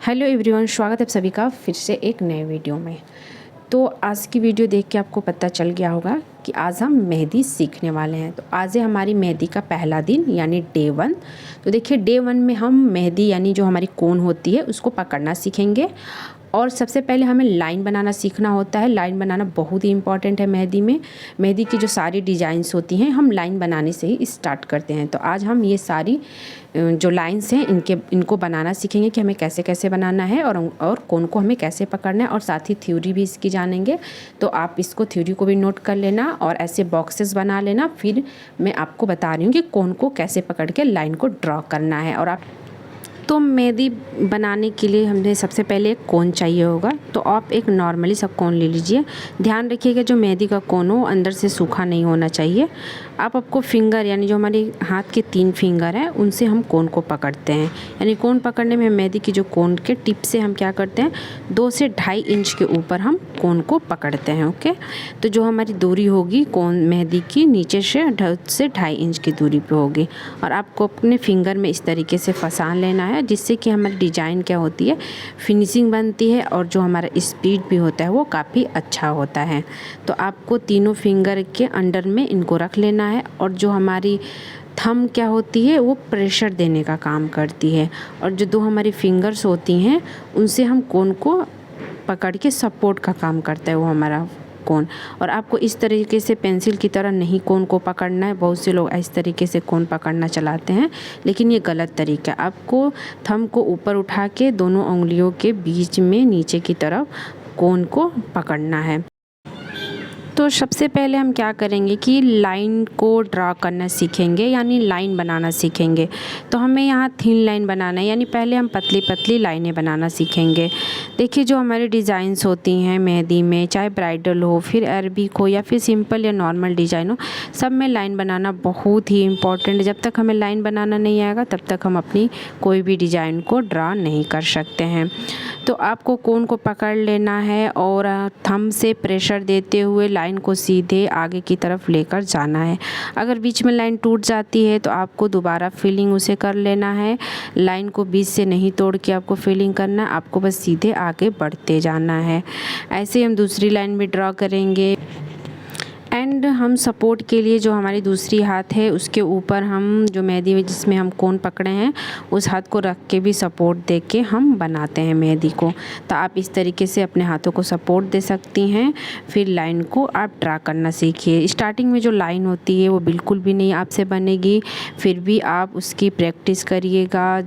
Hello everyone, स्वागत है आप सभी का फिर से एक नए वीडियो में। तो आज की वीडियो देख के आपको पता चल गया होगा कि आज हम मेहंदी सीखने वाले हैं। तो आज है हमारी मेहंदी का पहला दिन यानी डे 1। तो देखिए डे 1 में हम मेहंदी यानी जो हमारी कोन होती है उसको पकड़ना सीखेंगे। और सबसे पहले हमें लाइन बनाना सीखना होता है। लाइन बनाना बहुत ही इंपॉर्टेंट है मेहंदी में। मेहंदी की जो सारी डिज़ाइंस होती हैं हम लाइन बनाने से ही स्टार्ट करते हैं। तो आज हम ये सारी जो लाइंस हैं इनको बनाना सीखेंगे कि हमें कैसे कैसे बनाना है और कौन को हमें कैसे पकड़ना है, और साथ ही थ्योरी भी इसकी जानेंगे। तो आप इसको थ्योरी को भी नोट कर लेना और ऐसे बॉक्सेस बना लेना। फिर मैं आपको बता रही हूँ कि कौन को कैसे पकड़ के लाइन को ड्रॉ करना है। और आप तो मेहंदी बनाने के लिए हमें सबसे पहले एक कोन चाहिए होगा। तो आप एक नॉर्मली सा कोन ले लीजिए। ध्यान रखिएगा जो मेहंदी का कोन हो अंदर से सूखा नहीं होना चाहिए। आपको फिंगर यानी जो हमारे हाथ के 3 फिंगर हैं उनसे हम कोन को पकड़ते हैं। यानी कोन पकड़ने में मेहंदी की जो कोन के टिप से हम क्या करते हैं 2 से 2.5 इंच के ऊपर हम कोन को पकड़ते हैं। ओके, तो जो हमारी दूरी होगी कोन मेहंदी की नीचे से 2.5 इंच की दूरी पे होगी। और आपको अपने फिंगर में इस तरीके से फंसा लेना है जिससे कि हमारी डिज़ाइन क्या होती है फिनिशिंग बनती है और जो हमारा स्पीड भी होता है वो काफ़ी अच्छा होता है। तो आपको तीनों फिंगर के अंडर में इनको रख लेना है। और जो हमारी थंब क्या होती है वो प्रेशर देने का काम करती है, और जो 2 हमारी फिंगर्स होती हैं उनसे हम कोन को पकड़ के सपोर्ट का काम करता है वो हमारा कोन। और आपको इस तरीके से पेंसिल की तरह नहीं कोन को पकड़ना है। बहुत से लोग इस तरीके से कोन पकड़ना चलाते हैं, लेकिन ये गलत तरीका है। आपको थंब को ऊपर उठा के दोनों उंगलियों के बीच में नीचे की तरफ कोन को पकड़ना है। तो सबसे पहले हम क्या करेंगे कि लाइन को ड्रा करना सीखेंगे, यानी लाइन बनाना सीखेंगे। तो हमें यहाँ थिन लाइन बनाना है, यानी पहले हम पतली पतली लाइनें बनाना सीखेंगे। देखिए जो हमारी डिज़ाइंस होती हैं मेहंदी में, चाहे ब्राइडल हो, फिर अरबिक हो, या फिर सिंपल या नॉर्मल डिज़ाइन हो, सब में लाइन बनाना बहुत ही इम्पॉर्टेंट है। जब तक हमें लाइन बनाना नहीं आएगा तब तक हम अपनी कोई भी डिज़ाइन को ड्रा नहीं कर सकते हैं। तो आपको कोन को पकड़ लेना है और थंब से प्रेशर देते हुए लाइन को सीधे आगे की तरफ लेकर जाना है। अगर बीच में लाइन टूट जाती है तो आपको दोबारा फिलिंग उसे कर लेना है। लाइन को बीच से नहीं तोड़ के आपको फिलिंग करना है, आपको बस सीधे आगे बढ़ते जाना है। ऐसे हम दूसरी लाइन भी ड्रॉ करेंगे। एंड हम सपोर्ट के लिए जो हमारी दूसरी हाथ है उसके ऊपर हम जो मेहंदी में जिसमें हम कोन पकड़े हैं उस हाथ को रख के भी सपोर्ट दे के हम बनाते हैं मेहंदी को। तो आप इस तरीके से अपने हाथों को सपोर्ट दे सकती हैं। फिर लाइन को आप ड्रा करना सीखिए। स्टार्टिंग में जो लाइन होती है वो बिल्कुल भी नहीं आपसे बनेगी, फिर भी आप उसकी प्रैक्टिस करिएगा।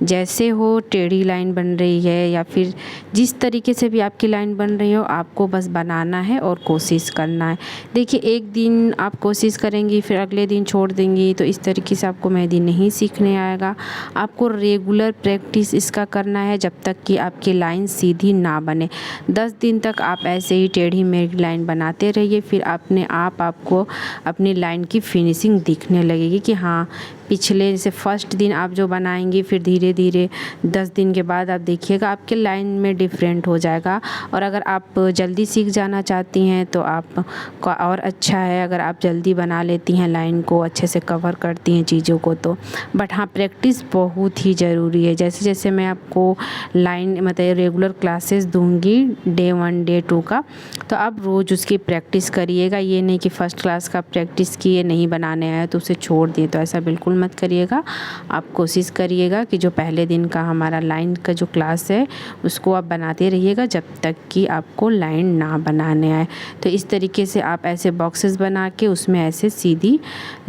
जैसे हो टेढ़ी लाइन बन रही है या फिर जिस तरीके से भी आपकी लाइन बन रही हो, आपको बस बनाना है और कोशिश करना है। देखिए एक दिन आप कोशिश करेंगी फिर अगले दिन छोड़ देंगी तो इस तरीके से आपको मेहंदी नहीं सीखने आएगा। आपको रेगुलर प्रैक्टिस इसका करना है जब तक कि आपकी लाइन सीधी ना बने। 10 दिन तक आप ऐसे ही टेढ़ी मेढ़ी लाइन बनाते रहिए, फिर अपने आप आपको अपनी लाइन की फिनिशिंग दिखने लगेगी कि हाँ पिछले जैसे फर्स्ट दिन आप जो बनाएंगी फिर धीरे धीरे 10 दिन के बाद आप देखिएगा आपके लाइन में डिफरेंट हो जाएगा। और अगर आप जल्दी सीख जाना चाहती हैं तो आप का और अच्छा है अगर आप जल्दी बना लेती हैं लाइन को, अच्छे से कवर करती हैं चीज़ों को तो। बट हाँ प्रैक्टिस बहुत ही ज़रूरी है। जैसे जैसे मैं आपको लाइन मतलब रेगुलर क्लासेस दूंगी डे 1 डे 2 का, तो आप रोज़ उसकी प्रैक्टिस करिएगा। ये नहीं कि फ़र्स्ट क्लास का प्रैक्टिस किए नहीं बनाने आया तो उसे छोड़ दिए, तो ऐसा बिल्कुल मत करिएगा। आप कोशिश करिएगा कि जो पहले दिन का हमारा लाइन का जो क्लास है उसको आप बनाते रहिएगा जब तक कि आपको लाइन ना बनाने आए। तो इस तरीके से आप ऐसे बॉक्सेस बना के उसमें ऐसे सीधी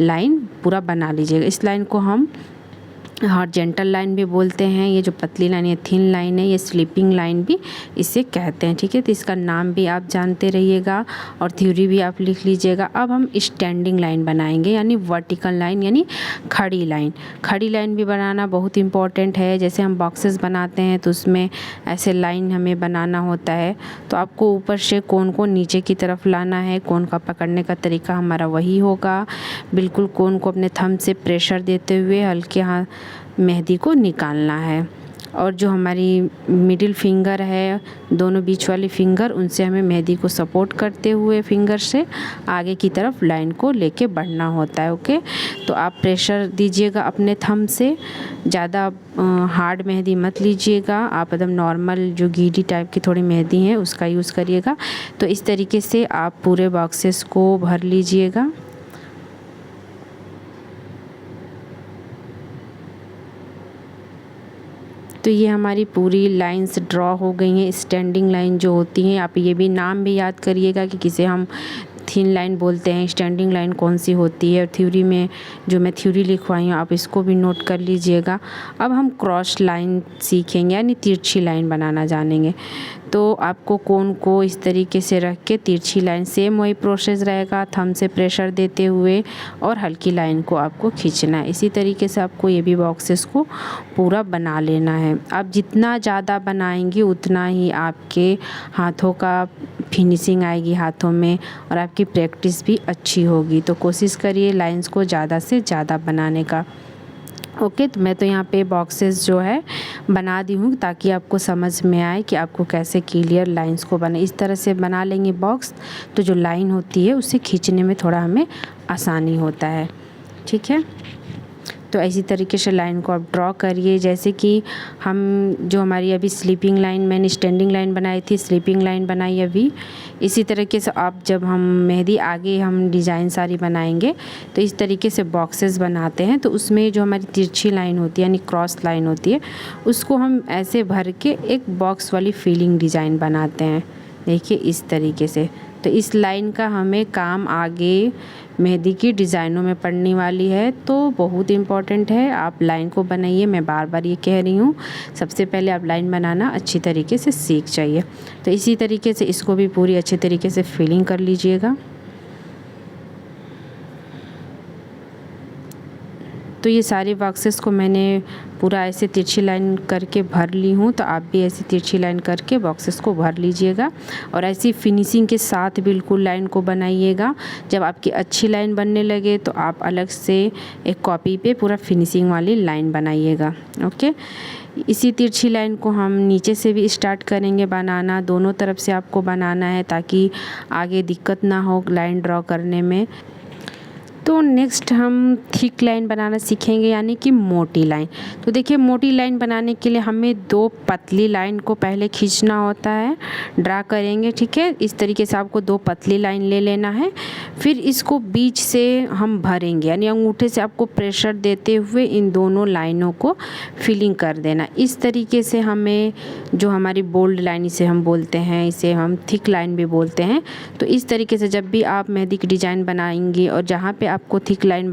लाइन पूरा बना लीजिएगा। इस लाइन को हम हॉरिजॉन्टल लाइन भी बोलते हैं। ये जो पतली लाइन है थिन लाइन है, ये स्लीपिंग लाइन भी इसे कहते हैं। ठीक है, तो इसका नाम भी आप जानते रहिएगा और थ्योरी भी आप लिख लीजिएगा। अब हम स्टैंडिंग लाइन बनाएंगे यानी वर्टिकल लाइन यानी खड़ी लाइन। खड़ी लाइन भी बनाना बहुत इंपॉर्टेंट है। जैसे हम बॉक्सेस बनाते हैं तो उसमें ऐसे लाइन हमें बनाना होता है, तो आपको ऊपर से कोन को नीचे की तरफ लाना है। कोन का पकड़ने का तरीका हमारा वही होगा। बिल्कुल कोन को अपने थंब से प्रेशर देते हुए हल्के हाथ मेहंदी को निकालना है। और जो हमारी मिडिल फिंगर है, दोनों बीच वाली फिंगर, उनसे हमें मेहंदी को सपोर्ट करते हुए फिंगर से आगे की तरफ लाइन को लेके बढ़ना होता है। ओके, तो आप प्रेशर दीजिएगा अपने थंब से, ज़्यादा हार्ड मेहंदी मत लीजिएगा, आप एकदम नॉर्मल जो गीली टाइप की थोड़ी मेहंदी है उसका यूज़ करिएगा। तो इस तरीके से आप पूरे बॉक्सेस को भर लीजिएगा। तो ये हमारी पूरी लाइंस ड्रॉ हो गई हैं, स्टैंडिंग लाइन जो होती हैं। आप ये भी नाम भी याद करिएगा कि किसे हम थिन लाइन बोलते हैं, स्टैंडिंग लाइन कौन सी होती है। थ्योरी में जो मैं थ्योरी लिखवाई हूँ आप इसको भी नोट कर लीजिएगा। अब हम क्रॉस लाइन सीखेंगे, यानी तिरछी लाइन बनाना जानेंगे। तो आपको कोन को इस तरीके से रख के तिरछी लाइन, सेम वही प्रोसेस रहेगा, थंब से प्रेशर देते हुए और हल्की लाइन को आपको खींचना है। इसी तरीके से आपको ये भी बॉक्सेस को पूरा बना लेना है। आप जितना ज़्यादा बनाएंगे उतना ही आपके हाथों का फिनिशिंग आएगी हाथों में, और आपकी प्रैक्टिस भी अच्छी होगी। तो कोशिश करिए लाइंस को ज़्यादा से ज़्यादा बनाने का। ओके, तो मैं तो यहाँ पे बॉक्सेस जो है बना दी हूँ ताकि आपको समझ में आए कि आपको कैसे क्लियर लाइंस को बना। इस तरह से बना लेंगे बॉक्स, तो जो लाइन होती है उसे खींचने में थोड़ा हमें आसानी होता है। ठीक है, तो इसी तरीके से लाइन को आप ड्रॉ करिए। जैसे कि हम जो हमारी अभी स्लीपिंग लाइन, मैंने स्टैंडिंग लाइन बनाई थी, स्लीपिंग लाइन बनाई अभी। इसी तरीके से आप जब हम मेहंदी आगे हम डिज़ाइन सारी बनाएंगे तो इस तरीके से बॉक्सेस बनाते हैं। तो उसमें जो हमारी तिरछी लाइन होती है यानी क्रॉस लाइन होती है, उसको हम ऐसे भर के एक बॉक्स वाली फीलिंग डिज़ाइन बनाते हैं। देखिए इस तरीके से। तो इस लाइन का हमें काम आगे मेहंदी की डिज़ाइनों में पड़ने वाली है, तो बहुत इम्पॉर्टेंट है। आप लाइन को बनाइए, मैं बार बार ये कह रही हूँ। सबसे पहले आप लाइन बनाना अच्छी तरीके से सीख जाइए। तो इसी तरीके से इसको भी पूरी अच्छे तरीके से फिलिंग कर लीजिएगा। तो ये सारे बॉक्सेस को मैंने पूरा ऐसे तिरछी लाइन करके भर ली हूँ। तो आप भी ऐसे तिरछी लाइन करके बॉक्सेस को भर लीजिएगा और ऐसी फिनिशिंग के साथ बिल्कुल लाइन को बनाइएगा। जब आपकी अच्छी लाइन बनने लगे तो आप अलग से एक कॉपी पे पूरा फिनिशिंग वाली लाइन बनाइएगा। ओके, इसी तिरछी लाइन को हम नीचे से भी स्टार्ट करेंगे बनाना। दोनों तरफ से आपको बनाना है ताकि आगे दिक्कत ना हो लाइन ड्रॉ करने में। तो नेक्स्ट हम थिक लाइन बनाना सीखेंगे, यानी कि मोटी लाइन। तो देखिए मोटी लाइन बनाने के लिए हमें दो पतली लाइन को पहले खींचना होता है, ड्रा करेंगे। ठीक है, इस तरीके से आपको दो पतली लाइन ले लेना है। फिर इसको बीच से हम भरेंगे, यानी अंगूठे से आपको प्रेशर देते हुए इन दोनों लाइनों को फिलिंग कर देना। इस तरीके से हमें जो हमारी बोल्ड लाइन इसे हम बोलते हैं, इसे हम थिक लाइन भी बोलते हैं। तो इस तरीके से जब भी आप मेहंदी की डिज़ाइन बनाएंगी और जहाँ पे आपको थिक लाइन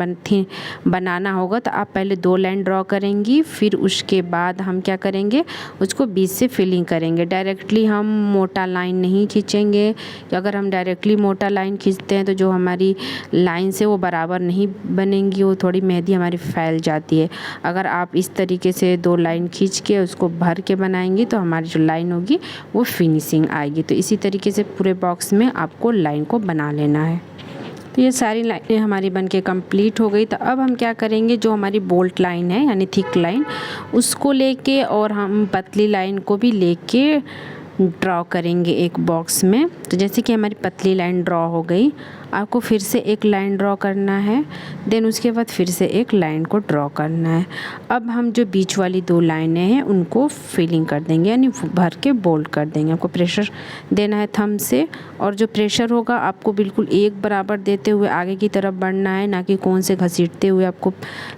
बनाना होगा तो आप पहले दो लाइन ड्रॉ करेंगी, फिर उसके बाद हम क्या करेंगे, उसको बीच से फिलिंग करेंगे। डायरेक्टली हम मोटा लाइन नहीं खींचेंगे। अगर हम डायरेक्टली मोटा लाइन खींचते हैं तो जो हमारी लाइन से वो बराबर नहीं बनेंगी, वो थोड़ी मेहंदी हमारी फैल जाती है। अगर आप इस तरीके से दो लाइन खींच के उसको भर के बनाएंगी तो हमारी जो लाइन होगी वो फिनिशिंग आएगी। तो इसी तरीके से पूरे बॉक्स में आपको लाइन को बना लेना है। तो ये सारी लाइनें हमारी बनके कंप्लीट हो गई। तो अब हम क्या करेंगे, जो हमारी बोल्ट लाइन है यानी थिक लाइन, उसको लेके और हम पतली लाइन को भी लेके ड्रॉ करेंगे एक बॉक्स में। तो जैसे कि हमारी पतली लाइन ड्रॉ हो गई, आपको फिर से एक लाइन ड्रॉ करना है, देन उसके बाद फिर से एक लाइन को ड्रॉ करना है। अब हम जो बीच वाली दो लाइनें हैं उनको फिलिंग कर देंगे, यानी भर के बोल्ड कर देंगे। आपको प्रेशर देना है थंब से, और जो प्रेशर होगा आपको बिल्कुल एक बराबर देते हुए आगे की तरफ बढ़ना है, ना कि कोन से घसीटते हुए आपको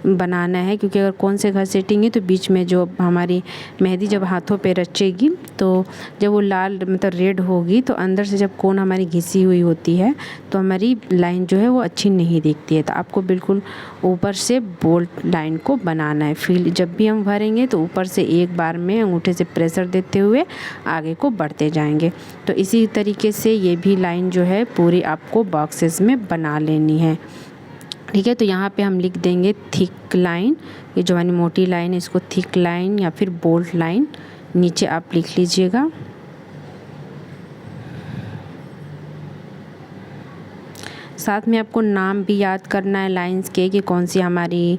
बनाना है। क्योंकि अगर कोन से घसीटेंगे तो बीच में जो हमारी मेहंदी जब हाथों पे रचेगी तो जब वो लाल मतलब रेड होगी तो अंदर से जब कोन हमारी घिसी हुई होती है तो हमारी लाइन जो है वो अच्छी नहीं दिखती है। तो आपको बिल्कुल ऊपर से बोल्ट लाइन को बनाना है। फिर जब भी हम भरेंगे तो ऊपर से एक बार में अंगूठे से प्रेशर देते हुए आगे को बढ़ते जाएंगे। तो इसी तरीके से ये भी लाइन जो है पूरी आपको बॉक्सेस में बना लेनी है। ठीक है, तो यहाँ पे हम लिख देंगे थिक लाइन। ये जो हमारी मोटी लाइन है इसको थिक लाइन या फिर बोल्ट लाइन नीचे आप लिख लीजिएगा। साथ में आपको नाम भी याद करना है लाइंस के, कि कौन सी हमारी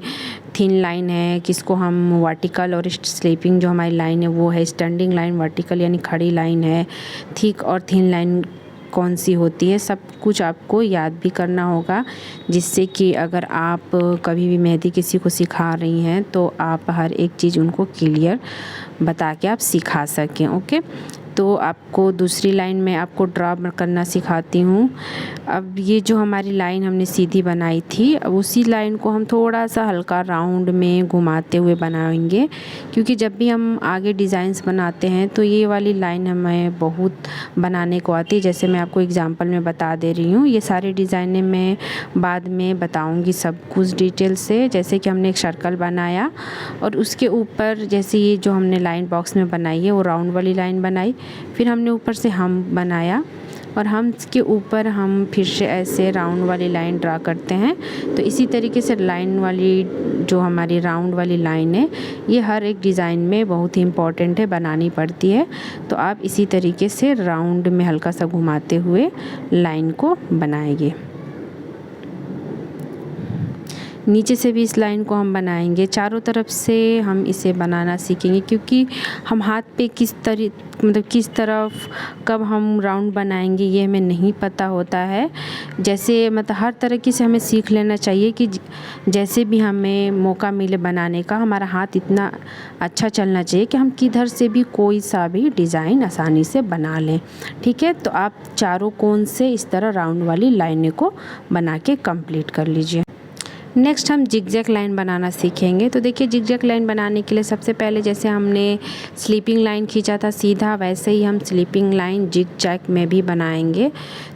थिन लाइन है, किसको हम वर्टिकल और स्लीपिंग जो हमारी लाइन है वो है, स्टैंडिंग लाइन, वर्टिकल यानी खड़ी लाइन है, थिक और थिन लाइन कौन सी होती है, सब कुछ आपको याद भी करना होगा, जिससे कि अगर आप कभी भी मेहंदी किसी को सिखा रही हैं तो आप हर एक चीज़ उनको क्लियर बता के आप सिखा सकें। ओके, तो आपको दूसरी लाइन में आपको ड्रॉ करना सिखाती हूँ। अब ये जो हमारी लाइन हमने सीधी बनाई थी, अब उसी लाइन को हम थोड़ा सा हल्का राउंड में घुमाते हुए बनाएंगे, क्योंकि जब भी हम आगे डिज़ाइंस बनाते हैं तो ये वाली लाइन हमें बहुत बनाने को आती है। जैसे मैं आपको एग्जांपल में बता दे रही हूँ, ये सारी डिज़ाइनें मैं बाद में बताऊँगी सब कुछ डिटेल से। जैसे कि हमने एक सर्कल बनाया और उसके ऊपर जैसे ये जो हमने लाइन बॉक्स में बनाई है वो राउंड वाली लाइन बनाई, फिर हमने ऊपर से हम बनाया और हम के ऊपर हम फिर से ऐसे राउंड वाली लाइन ड्रा करते हैं। तो इसी तरीके से लाइन वाली जो हमारी राउंड वाली लाइन है ये हर एक डिज़ाइन में बहुत ही इम्पॉर्टेंट है, बनानी पड़ती है। तो आप इसी तरीके से राउंड में हल्का सा घुमाते हुए लाइन को बनाएंगे। नीचे से भी इस लाइन को हम बनाएंगे, चारों तरफ से हम इसे बनाना सीखेंगे, क्योंकि हम हाथ पे किस तरफ कब हम राउंड बनाएंगे ये हमें नहीं पता होता है। जैसे मतलब हर तरीके से हमें सीख लेना चाहिए कि जैसे भी हमें मौका मिले बनाने का, हमारा हाथ इतना अच्छा चलना चाहिए कि हम किधर से भी कोई सा भी डिज़ाइन आसानी से बना लें। ठीक है, तो आप चारों कोन से इस तरह राउंड वाली लाइनें को बना के कंप्लीट कर लीजिए। नेक्स्ट हम जिगजैग लाइन बनाना सीखेंगे। तो देखिए, जिगजैग लाइन बनाने के लिए सबसे पहले जैसे हमने स्लीपिंग लाइन खींचा था सीधा, वैसे ही हम स्लीपिंग लाइन जिगजैग में भी बनाएंगे।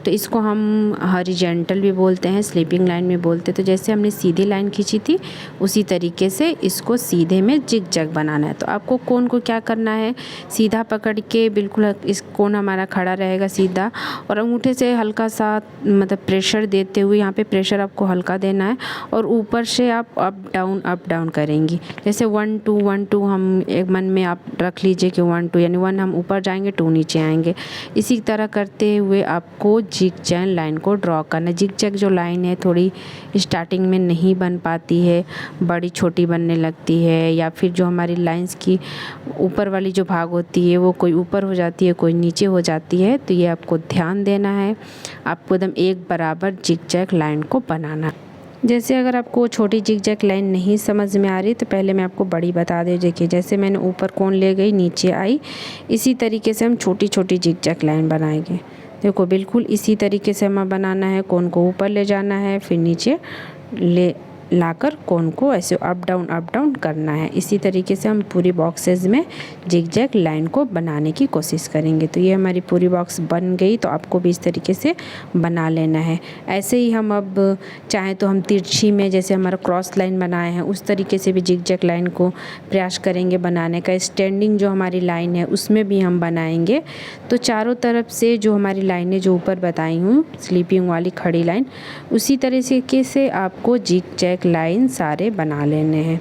तो इसको हम हॉरिजॉन्टल भी बोलते हैं, स्लीपिंग लाइन भी बोलते हैं। तो जैसे हमने सीधी लाइन खींची थी उसी तरीके से इसको सीधे में जिगजैग बनाना है। तो आपको कोन को क्या करना है, सीधा पकड़ के बिल्कुल इस कोन हमारा खड़ा रहेगा सीधा, और अंगूठे से हल्का सा मतलब प्रेशर देते हुए, यहाँ पे प्रेशर आपको हल्का देना है और ऊपर से आप अप डाउन करेंगी। जैसे 1 2 1 2 हम एक मन में आप रख लीजिए कि 1 2 यानी 1 हम ऊपर जाएंगे, 2 नीचे आएंगे। इसी तरह करते हुए आपको जिगजैग लाइन को ड्रॉ करना है। जिगजैग जो लाइन है थोड़ी स्टार्टिंग में नहीं बन पाती है, बड़ी छोटी बनने लगती है, या फिर जो हमारी लाइंस की ऊपर वाली जो भाग होती है वो कोई ऊपर हो जाती है, कोई नीचे हो जाती है। तो ये आपको ध्यान देना है, आपको एकदम एक बराबर जिगजैग लाइन को बनाना। जैसे अगर आपको छोटी जिगजैग लाइन नहीं समझ में आ रही तो पहले मैं आपको बड़ी बता दे। देखिए, जैसे मैंने ऊपर कोन ले गई, नीचे आई, इसी तरीके से हम छोटी छोटी जिगजैग लाइन बनाएंगे। देखो, बिल्कुल इसी तरीके से हमें बनाना है। कोन को ऊपर ले जाना है, फिर नीचे ले लाकर कोन को ऐसे अप डाउन करना है। इसी तरीके से हम पूरी बॉक्सेस में जिगजैग लाइन को बनाने की कोशिश करेंगे। तो ये हमारी पूरी बॉक्स बन गई, तो आपको भी इस तरीके से बना लेना है। ऐसे ही हम अब चाहे तो हम तिरछी में जैसे हमारा क्रॉस लाइन बनाए हैं उस तरीके से भी जिगजैग लाइन को प्रयास करेंगे बनाने का। स्टैंडिंग जो हमारी लाइन है उसमें भी हम बनाएंगे। तो चारों तरफ से जो हमारी लाइनें जो ऊपर बताई हूँ, स्लीपिंग वाली खड़ी लाइन, उसी तरीके से आपको जिगजैग लाइन सारे बना लेने हैं।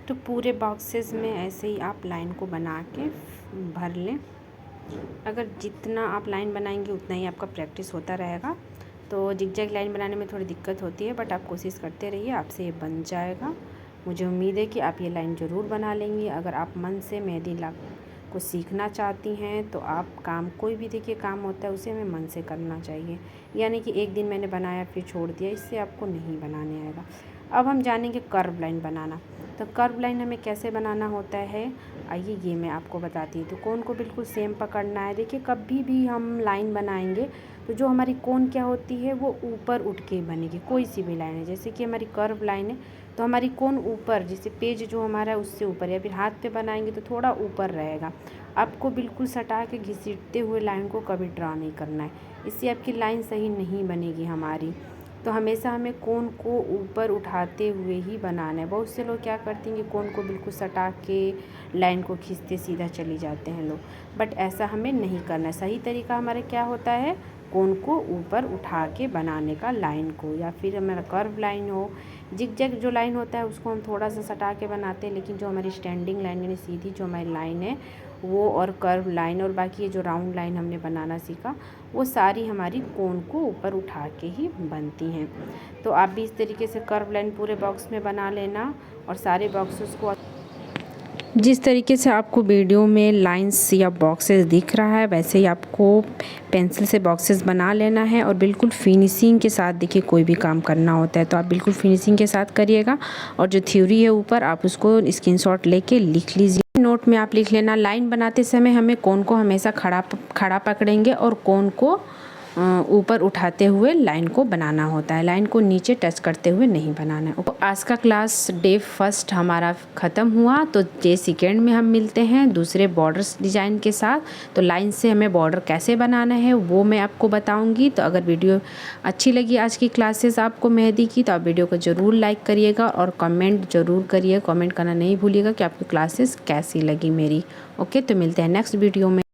तो पूरे बॉक्सेस में ऐसे ही आप लाइन को बना के भर लें। अगर जितना आप लाइन बनाएंगे उतना ही आपका प्रैक्टिस होता रहेगा। तो जिगजैग लाइन बनाने में थोड़ी दिक्कत होती है, बट आप कोशिश करते रहिए, आपसे ये बन जाएगा। मुझे उम्मीद है कि आप ये लाइन ज़रूर बना लेंगी। अगर आप मन से मेहंदी को सीखना चाहती हैं तो आप कोई भी देखिए काम होता है उसे हमें मन से करना चाहिए, यानी कि एक दिन मैंने बनाया फिर छोड़ दिया, इससे आपको नहीं बनाने आएगा। अब हम जानेंगे कर्व लाइन बनाना। तो कर्व लाइन हमें कैसे बनाना होता है, आइए ये मैं आपको बताती हूँ। तो कोन को बिल्कुल सेम पकड़ना है। देखिए, कभी भी हम लाइन बनाएंगे तो जो हमारी कोन क्या होती है वो ऊपर उठ के बनेगी। कोई सी भी लाइन है, जैसे कि हमारी कर्व लाइन है तो हमारी कोन ऊपर, जैसे पेज जो हमारा है उससे ऊपर, या फिर हाथ पे बनाएंगे तो थोड़ा ऊपर रहेगा। आपको बिल्कुल सटा के घिसटते हुए लाइन को कभी ड्रा नहीं करना है, इससे आपकी लाइन सही नहीं बनेगी हमारी। तो हमेशा हमें कोन को ऊपर उठाते हुए ही बनाना है। बहुत से लोग क्या करते हैं कि कोन को बिल्कुल सटा के लाइन को खींचते सीधा चली जाते हैं लोग, बट ऐसा हमें नहीं करना है। सही तरीका हमारा क्या होता है, कोन को ऊपर उठा के बनाने का लाइन को, या फिर हमारा कर्व लाइन हो जिग जो लाइन होता है उसको हम थोड़ा सा सटा के बनाते हैं, लेकिन जो हमारी स्टैंडिंग लाइन यानी सीधी जो हमारी लाइन है वो, और कर्व लाइन, और बाकी ये जो राउंड लाइन हमने बनाना सीखा वो सारी हमारी कोन को ऊपर उठा के ही बनती हैं। तो आप भी इस तरीके से कर्व लाइन पूरे बॉक्स में बना लेना और सारे बॉक्सेस को जिस तरीके से आपको वीडियो में लाइंस या बॉक्सेस दिख रहा है वैसे ही आपको पेंसिल से बॉक्सेस बना लेना है। और बिल्कुल फिनिशिंग के साथ देखिए, कोई भी काम करना होता है तो आप बिल्कुल फिनिशिंग के साथ करिएगा। और जो थ्योरी है ऊपर आप उसको स्क्रीनशॉट लेके लिख लीजिए। नोट में आप लिख लेना, लाइन बनाते समय हमें कोन को हमेशा खड़ा पकड़ेंगे और कोन को ऊपर उठाते हुए लाइन को बनाना होता है, लाइन को नीचे टच करते हुए नहीं बनाना है। तो आज का क्लास डे फर्स्ट हमारा ख़त्म हुआ। तो डे सेकेंड में हम मिलते हैं दूसरे बॉर्डर्स डिज़ाइन के साथ। तो लाइन से हमें बॉर्डर कैसे बनाना है वो मैं आपको बताऊंगी। तो अगर वीडियो अच्छी लगी आज की क्लासेस आपको मेहंदी की, तो आप वीडियो को ज़रूर लाइक करिएगा और कमेंट ज़रूर करिए, कमेंट करना नहीं भूलिएगा कि आपकी क्लासेस कैसी लगी मेरी। ओके, तो मिलते हैं नेक्स्ट वीडियो में।